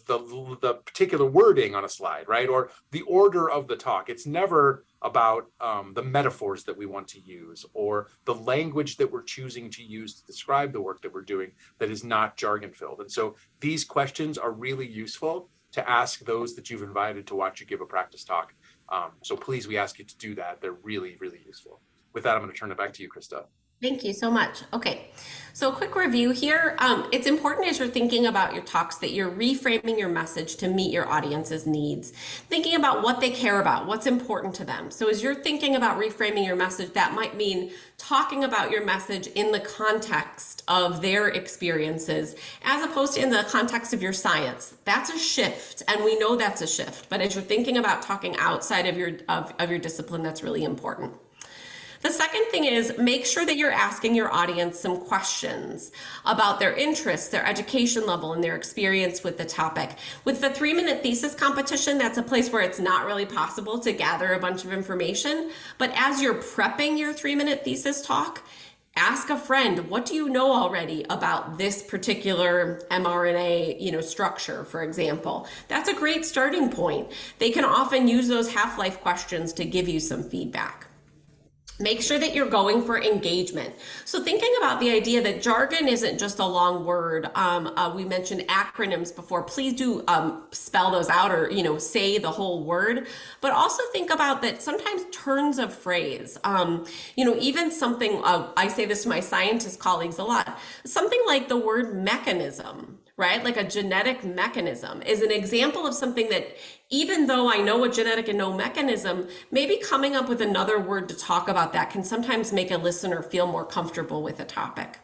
the particular wording on a slide, right? Or the order of the talk. It's never about the metaphors that we want to use or the language that we're choosing to use to describe the work that we're doing that is not jargon filled. And so these questions are really useful to ask those that you've invited to watch you give a practice talk. So please, we ask you to do that. They're really, really useful. With that, I'm going to turn it back to you, Krista. Thank you so much. Okay, so a quick review here. It's important as you're thinking about your talks that you're reframing your message to meet your audience's needs, thinking about what they care about, what's important to them. So as you're thinking about reframing your message, that might mean talking about your message in the context of their experiences, as opposed to in the context of your science. That's a shift, and we know that's a shift. But as you're thinking about talking outside of your discipline, that's really important. The second thing is make sure that you're asking your audience some questions about their interests, their education level, and their experience with the topic. With the 3-minute thesis competition, that's a place where it's not really possible to gather a bunch of information. But as you're prepping your 3-minute thesis talk, ask a friend, what do you know already about this particular mRNA, structure, for example? That's a great starting point. They can often use those half-life questions to give you some feedback. Make sure that you're going for engagement. So thinking about the idea that jargon isn't just a long word. We mentioned acronyms before. Please do spell those out or, say the whole word. But also think about that sometimes turns of phrase, even something, I say this to my scientist colleagues a lot, something like the word mechanism, right? Like a genetic mechanism is an example of something that, even though I know a genetic and no mechanism, maybe coming up with another word to talk about that can sometimes make a listener feel more comfortable with a topic.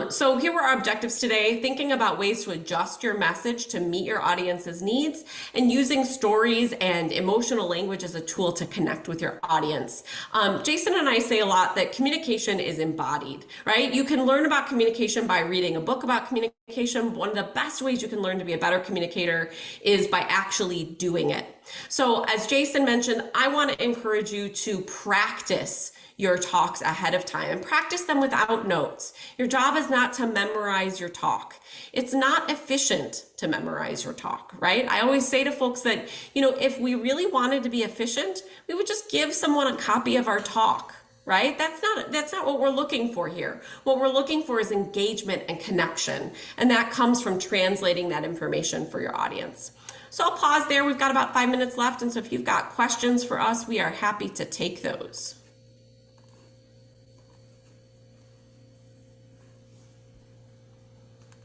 So here were our objectives today, thinking about ways to adjust your message to meet your audience's needs and using stories and emotional language as a tool to connect with your audience. Jason and I say a lot that communication is embodied, right? You can learn about communication by reading a book about communication. One of the best ways you can learn to be a better communicator is by actually doing it. So as Jason mentioned, I want to encourage you to practice your talks ahead of time and practice them without notes. Your job is not to memorize your talk. It's not efficient to memorize your talk, right? I always say to folks that, if we really wanted to be efficient, we would just give someone a copy of our talk, right? That's not what we're looking for here. What we're looking for is engagement and connection. And that comes from translating that information for your audience. So I'll pause there. We've got about 5 minutes left. And so if you've got questions for us, we are happy to take those.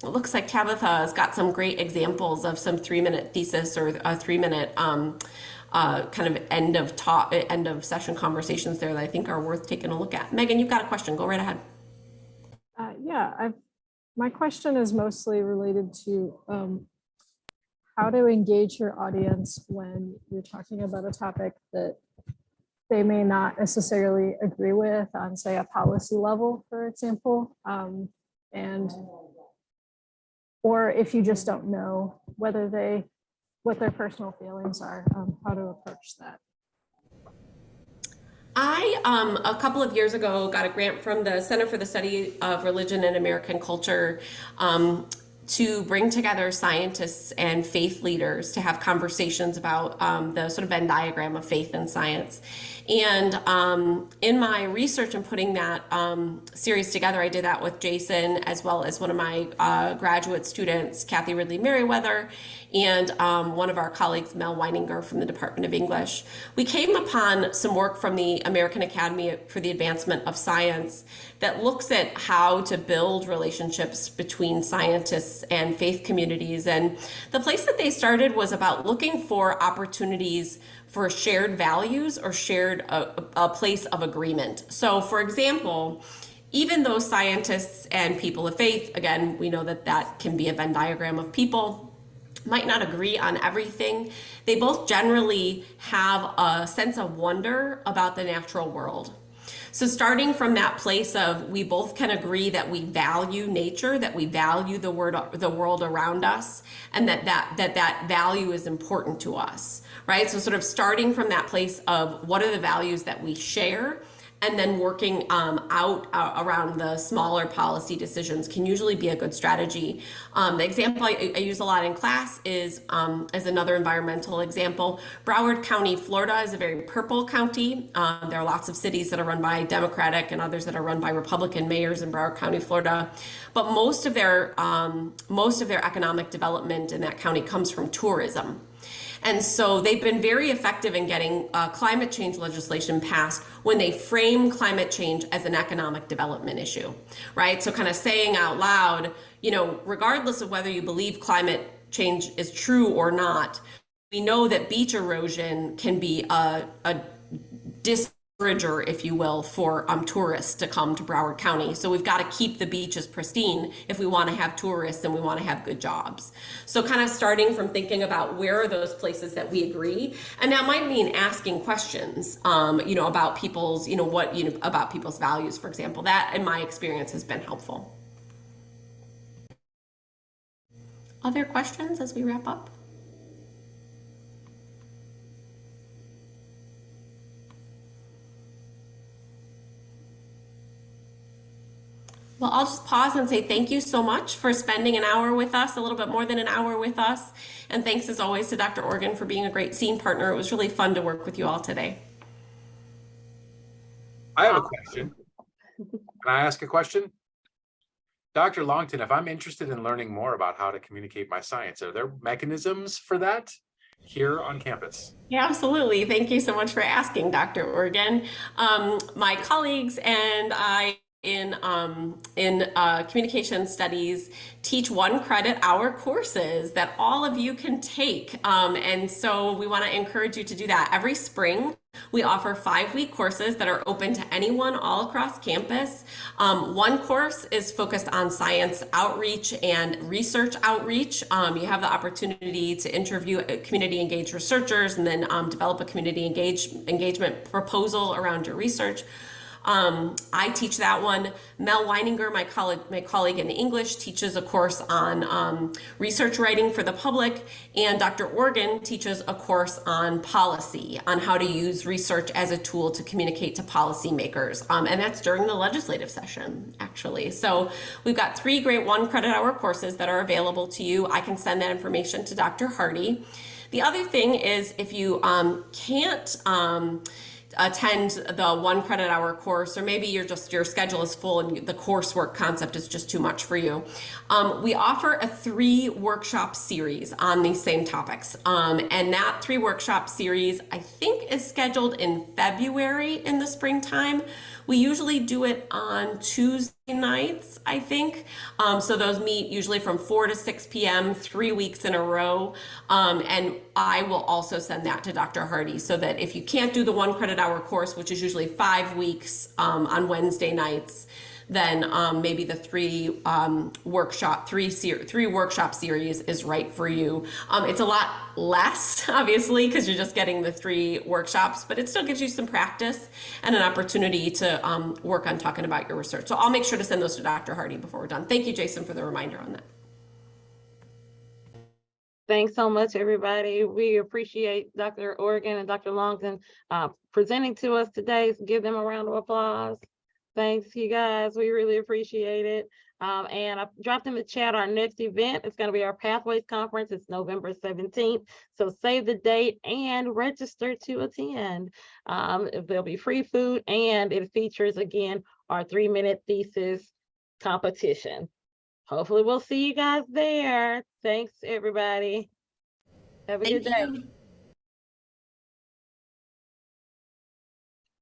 It looks like Tabitha has got some great examples of some 3-minute thesis or a 3-minute kind of end of session conversations there that I think are worth taking a look at. Megan, you've got a question. Go right ahead. My question is mostly related to how to engage your audience when you're talking about a topic that they may not necessarily agree with on, say, a policy level, for example, or if you just don't know whether they what their personal feelings are, how to approach that. I, a couple of years ago, got a grant from the Center for the Study of Religion and American Culture to bring together scientists and faith leaders to have conversations about the sort of Venn diagram of faith and science. And in my research and putting that series together, I did that with Jason, as well as one of my graduate students, Kathy Ridley Merriweather, and one of our colleagues, Mel Weininger from the Department of English. We came upon some work from the American Academy for the Advancement of Science that looks at how to build relationships between scientists and faith communities. And the place that they started was about looking for opportunities for shared values or shared a place of agreement. So for example, even though scientists and people of faith, again, we know that that can be a Venn diagram of people, might not agree on everything, they both generally have a sense of wonder about the natural world. So starting from that place of we both can agree that we value nature, that we value the world around us, and that value is important to us, right? So sort of starting from that place of what are the values that we share, and then working out around the smaller policy decisions can usually be a good strategy. The example I use a lot in class is as another environmental example. Broward County, Florida is a very purple county. There are lots of cities that are run by Democratic and others that are run by Republican mayors in Broward County, Florida. But most of their economic development in that county comes from tourism. And so they've been very effective in getting climate change legislation passed when they frame climate change as an economic development issue, right? So kind of saying out loud, you know, regardless of whether you believe climate change is true or not, we know that beach erosion can be a discourager, if you will, for tourists to come to Broward County. So we've got to keep the beaches pristine if we want to have tourists and we want to have good jobs. So kind of starting from thinking about where are those places that we agree, and that might mean asking questions, you know, about people's, about people's values, for example. That, in my experience, has been helpful. Other questions as we wrap up? Well, I'll just pause and say thank you so much for spending an hour with us, a little bit more than an hour with us. And thanks as always to Dr. Organ for being a great scene partner. It was really fun to work with you all today. I have a question. Can I ask a question? Dr. Longton, if I'm interested in learning more about how to communicate my science, are there mechanisms for that here on campus? Yeah, absolutely. Thank you so much for asking, Dr. Organ. My colleagues and I in communication studies teach 1 credit hour courses that all of you can take. And so we want to encourage you to do that. Every spring, we offer 5-week courses that are open to anyone all across campus. 1 course is focused on science outreach and research outreach. You have the opportunity to interview community engaged researchers and then develop a community engagement proposal around your research. I teach that one. Mel Weininger, my colleague in English, teaches a course on research writing for the public, and Dr. Organ teaches a course on policy, on how to use research as a tool to communicate to policymakers, and that's during the legislative session, actually. So we've got 3 great 1 credit hour courses that are available to you. I can send that information to Dr. Hardy. The other thing is if you can't attend the 1 credit hour course, or maybe your schedule is full and the coursework concept is just too much for you. We offer a 3 workshop series on these same topics. And that 3 workshop series, I think, is scheduled in February in the springtime. We usually do it on Tuesday nights, I think. So those meet usually from 4 to 6 p.m., 3 weeks in a row. And I will also send that to Dr. Hardy so that if you can't do the 1 credit hour course, which is usually 5 weeks on Wednesday nights, then maybe the 3 workshop series is right for you. It's a lot less, obviously, because you're just getting the 3 workshops, but it still gives you some practice and an opportunity to work on talking about your research. So I'll make sure to send those to Dr. Hardy before we're done. Thank you, Jason, for the reminder on that. Thanks so much, everybody. We appreciate Dr. Oregon and Dr. Longton presenting to us today. Give them a round of applause. Thanks, you guys. We really appreciate it. And I dropped in the chat our next event. It's going to be our Pathways Conference. It's November 17th. So save the date and register to attend. There'll be free food, and it features, again, our 3-minute thesis competition. Hopefully we'll see you guys there. Thanks, everybody. Have a good Thank day. you.